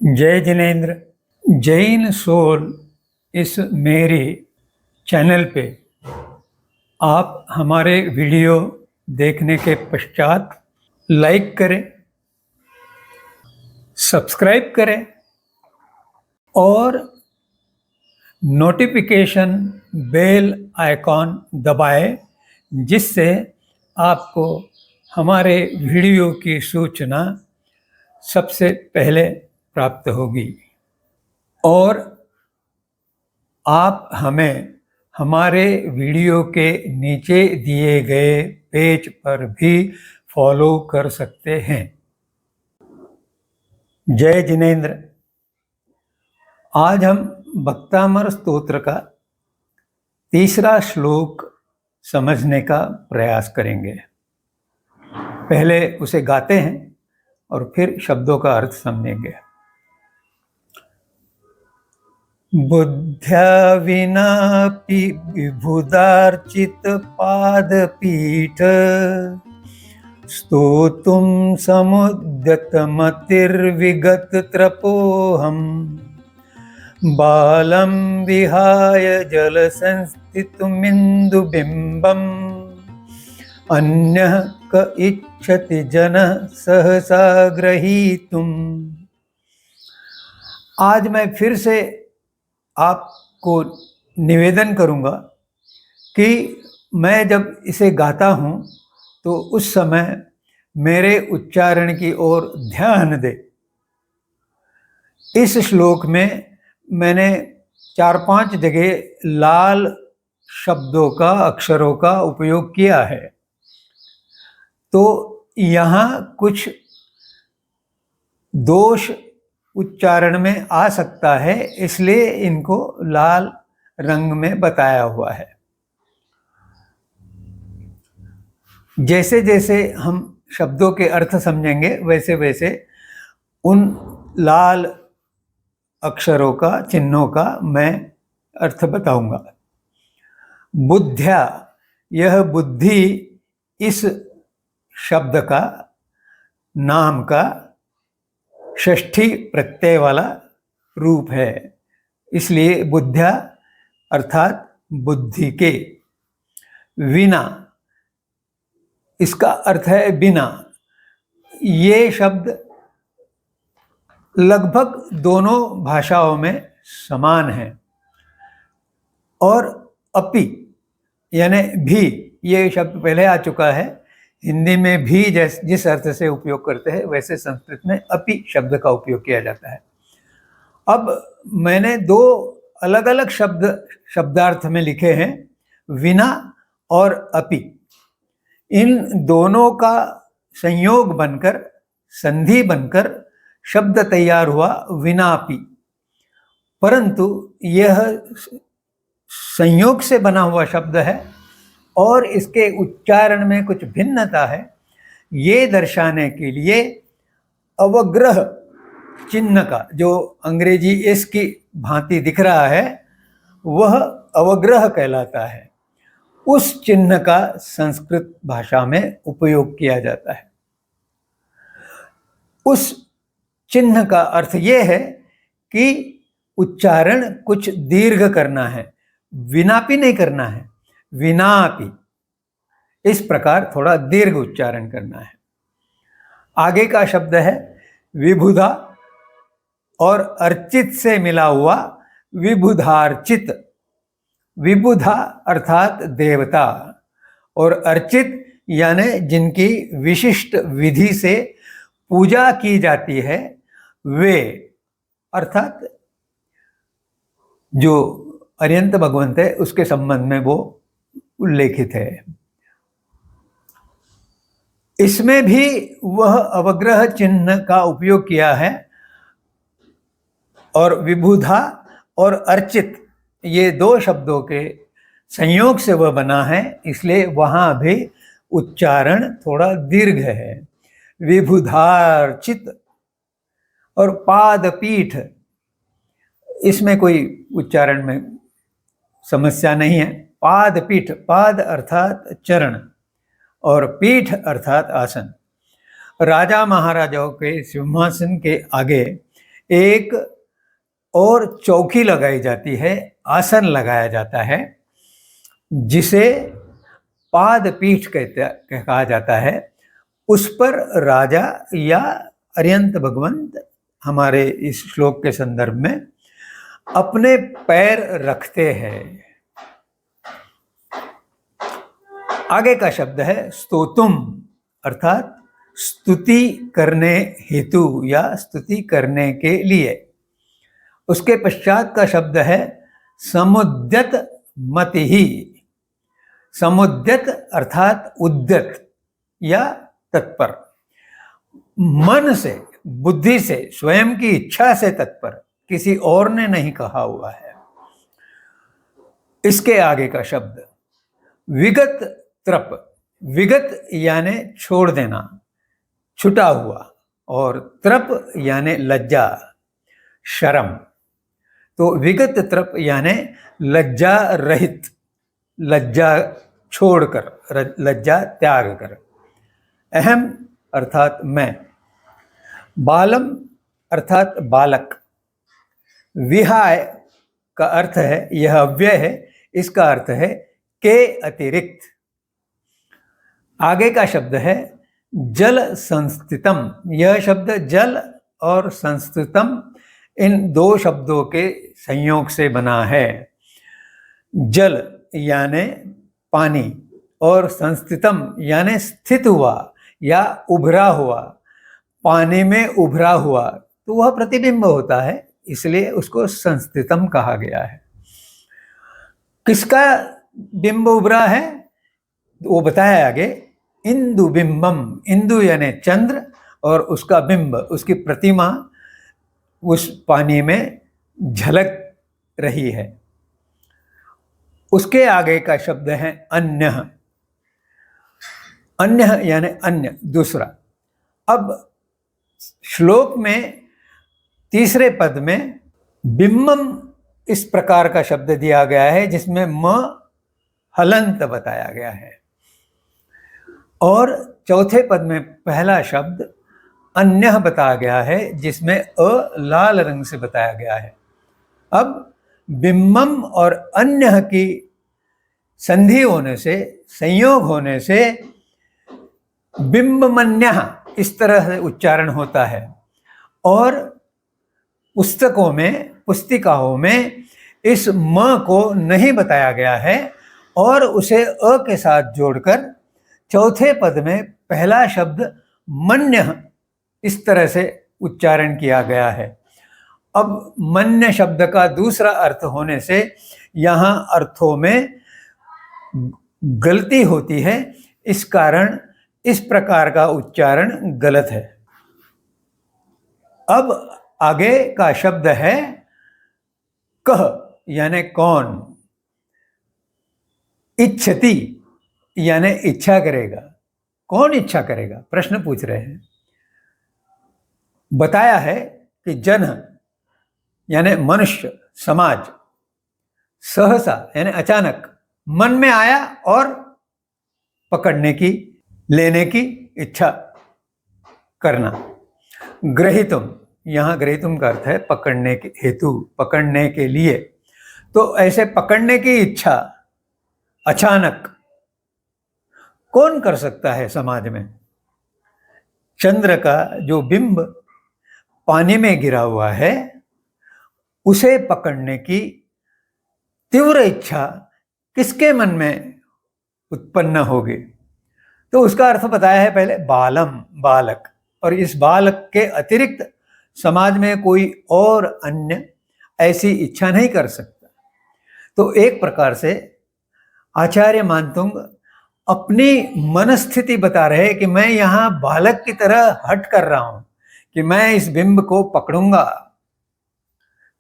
जय जिनेन्द्र। जैन सोल इस मेरी चैनल पे आप हमारे वीडियो देखने के पश्चात लाइक करें, सब्सक्राइब करें और नोटिफिकेशन बेल आइकॉन दबाएं, जिससे आपको हमारे वीडियो की सूचना सबसे पहले प्राप्त होगी। और आप हमें हमारे वीडियो के नीचे दिए गए पेज पर भी फॉलो कर सकते हैं। जय जिनेन्द्र। आज हम भक्तामर स्तोत्र का तीसरा श्लोक समझने का प्रयास करेंगे। पहले उसे गाते हैं और फिर शब्दों का अर्थ समझेंगे। बुद्ध्या विनापि विबुधार्चित पादपीठ स्तोतुं समुद्यतमतिर्विगत त्रपोऽहम् बालं विहाय जलसंस्थितमिन्दुबिम्बम् अन्यः क इच्छति जनः सहसा ग्रहीतुम्। आज मैं फिर से आपको निवेदन करूंगा कि मैं जब इसे गाता हूं तो उस समय मेरे उच्चारण की ओर ध्यान दे। इस श्लोक में मैंने 4-5 जगह लाल शब्दों का, अक्षरों का उपयोग किया है, तो यहाँ कुछ दोष उच्चारण में आ सकता है, इसलिए इनको लाल रंग में बताया हुआ है। जैसे जैसे हम शब्दों के अर्थ समझेंगे वैसे वैसे उन लाल अक्षरों का, चिन्हों का मैं अर्थ बताऊंगा। बुद्ध्या, यह बुद्धि इस शब्द का, नाम का षष्ठी प्रत्यय वाला रूप है, इसलिए बुद्ध्या अर्थात बुद्धि के। विना, इसका अर्थ है बिना। ये शब्द लगभग दोनों भाषाओं में समान है। और अपि यानी भी, ये शब्द पहले आ चुका है। हिंदी में भी जिस अर्थ से उपयोग करते हैं वैसे संस्कृत में अपि शब्द का उपयोग किया जाता है। अब मैंने 2 अलग अलग शब्दार्थ में लिखे हैं, विना और अपि। इन दोनों का संयोग बनकर, संधि बनकर शब्द तैयार हुआ विनापि। परंतु यह संयोग से बना हुआ शब्द है और इसके उच्चारण में कुछ भिन्नता है। ये दर्शाने के लिए अवग्रह चिन्ह का, जो अंग्रेजी एस की भांति दिख रहा है, वह अवग्रह कहलाता है। उस चिन्ह का संस्कृत भाषा में उपयोग किया जाता है। उस चिन्ह का अर्थ यह है कि उच्चारण कुछ दीर्घ करना है, विनापि नहीं करना है, विनापि। इस प्रकार थोड़ा दीर्घ उच्चारण करना है। आगे का शब्द है विबुधा और अर्चित से मिला हुआ विबुधार्चित। विबुधा अर्थात देवता और अर्चित यानी जिनकी विशिष्ट विधि से पूजा की जाती है, वे अर्थात जो अरिहंत भगवंत है उसके संबंध में वो उल्लेखित है। इसमें भी वह अवग्रह चिन्ह का उपयोग किया है। और विबुधा और अर्चित, ये 2 शब्दों के संयोग से वह बना है, इसलिए वहां भी उच्चारण थोड़ा दीर्घ है। विबुधार्चित। और पादपीठ, इसमें कोई उच्चारण में समस्या नहीं है। पादपीठ, पाद अर्थात चरण और पीठ अर्थात आसन। राजा महाराजाओं के सिंहासन के आगे एक और चौकी लगाई जाती है, आसन लगाया जाता है, जिसे पाद पीठ कहा जाता है। उस पर राजा या अर्यंत भगवंत हमारे इस श्लोक के संदर्भ में अपने पैर रखते हैं। आगे का शब्द है स्तोतुम, अर्थात स्तुति करने हेतु या स्तुति करने के लिए। उसके पश्चात का शब्द है समुद्यत मतिहि। समुद्यत अर्थात उद्यत या तत्पर, मन से, बुद्धि से, स्वयं की इच्छा से तत्पर, किसी और ने नहीं कहा हुआ है। इसके आगे का शब्द विगत त्रप। विगत यानी छोड़ देना, छुटा हुआ, और त्रप यानी लज्जा, शर्म। तो विगत त्रप यानी लज्जा रहित, लज्जा छोड़कर, लज्जा त्याग कर। अहम अर्थात मैं। बालम अर्थात बालक। विहाय का अर्थ है, यह अव्यय है, इसका अर्थ है के अतिरिक्त। आगे का शब्द है जल संस्थितम। यह शब्द जल और संस्थितम इन दो शब्दों के संयोग से बना है। जल यानी पानी और संस्थितम यानी स्थित हुआ या उभरा हुआ। पानी में उभरा हुआ तो वह प्रतिबिंब होता है, इसलिए उसको संस्थितम कहा गया है। किसका बिंब उभरा है वो बताया आगे। इंदु बिंबम, इंदु यानी चंद्र, और उसका बिंब, उसकी प्रतिमा उस पानी में झलक रही है। उसके आगे का शब्द है अन्य। अन्य यानी अन्य, दूसरा। अब श्लोक में तीसरे पद में बिंबम इस प्रकार का शब्द दिया गया है, जिसमें म हलंत बताया गया है, और चौथे पद में पहला शब्द अन्य बताया गया है, जिसमें अ लाल रंग से बताया गया है। अब बिंबम और अन्य की संधि होने से, संयोग होने से बिंबमन्य इस तरह से उच्चारण होता है। और पुस्तकों में, पुस्तिकाओं में इस म को नहीं बताया गया है, और उसे अ के साथ जोड़कर चौथे पद में पहला शब्द मन्य इस तरह से उच्चारण किया गया है। अब मन्य शब्द का दूसरा अर्थ होने से यहाँ अर्थों में गलती होती है, इस कारण इस प्रकार का उच्चारण गलत है। अब आगे का शब्द है कह यानी कौन। इच्छति यानी इच्छा करेगा। कौन इच्छा करेगा, प्रश्न पूछ रहे हैं। बताया है कि जन यानी मनुष्य, समाज, सहसा यानी अचानक, मन में आया और पकड़ने की, लेने की इच्छा करना। ग्रहीतुम, यहाँ ग्रहीतुम का अर्थ है पकड़ने के हेतु, पकड़ने के लिए। तो ऐसे पकड़ने की इच्छा अचानक कौन कर सकता है समाज में? चंद्र का जो बिंब पानी में गिरा हुआ है, उसे पकड़ने की तीव्र इच्छा किसके मन में उत्पन्न होगी? तो उसका अर्थ बताया है पहले, बालम, बालक। और इस बालक के अतिरिक्त समाज में कोई और अन्य ऐसी इच्छा नहीं कर सकता। तो एक प्रकार से आचार्य मानतुंग अपनी मनस्थिति बता रहे कि मैं यहाँ बालक की तरह हट कर रहा हूं कि मैं इस बिंब को पकड़ूंगा,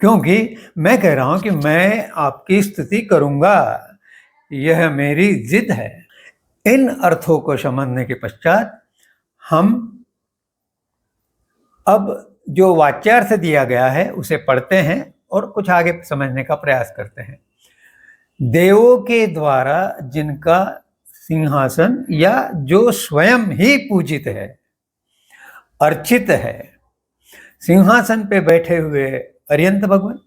क्योंकि मैं कह रहा हूं कि मैं आपकी स्तुति करूंगा, यह मेरी जिद है। इन अर्थों को समझने के पश्चात हम अब जो वाच्यार्थ दिया गया है उसे पढ़ते हैं और कुछ आगे समझने का प्रयास करते हैं। देवों के द्वारा जिनका सिंहासन या जो स्वयं ही पूजित है, अर्चित है, सिंहासन पे बैठे हुए अरिहंत भगवान,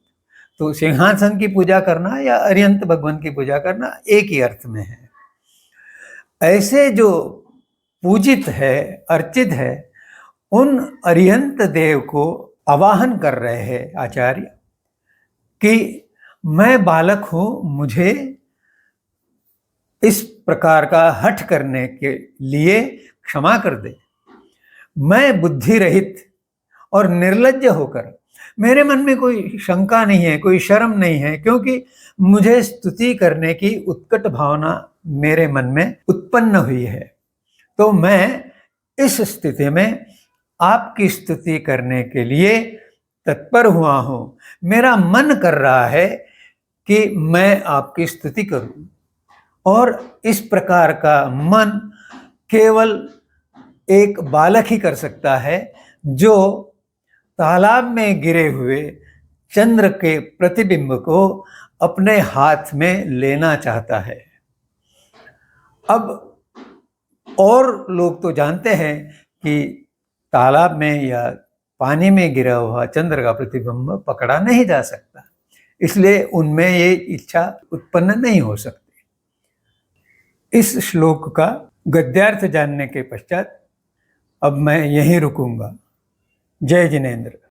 तो सिंहासन की पूजा करना या अरिहंत भगवान की पूजा करना एक ही अर्थ में है। ऐसे जो पूजित है, अर्चित है, उन अरिहंत देव को आवाहन कर रहे हैं आचार्य कि मैं बालक हूं, मुझे इस प्रकार का हठ करने के लिए क्षमा कर दे। मैं बुद्धि रहित और निर्लज्ज होकर, मेरे मन में कोई शंका नहीं है, कोई शर्म नहीं है, क्योंकि मुझे स्तुति करने की उत्कट भावना मेरे मन में उत्पन्न हुई है। तो मैं इस स्थिति में आपकी स्तुति करने के लिए तत्पर हुआ हूं। मेरा मन कर रहा है कि मैं आपकी स्तुति करूं, और इस प्रकार का मन केवल एक बालक ही कर सकता है, जो तालाब में गिरे हुए चंद्र के प्रतिबिंब को अपने हाथ में लेना चाहता है। अब और लोग तो जानते हैं कि तालाब में या पानी में गिरा हुआ चंद्र का प्रतिबिंब पकड़ा नहीं जा सकता, इसलिए उनमें ये इच्छा उत्पन्न नहीं हो सकती। इस श्लोक का गद्यार्थ जानने के पश्चात अब मैं यहीं रुकूंगा। जय जिनेंद्र।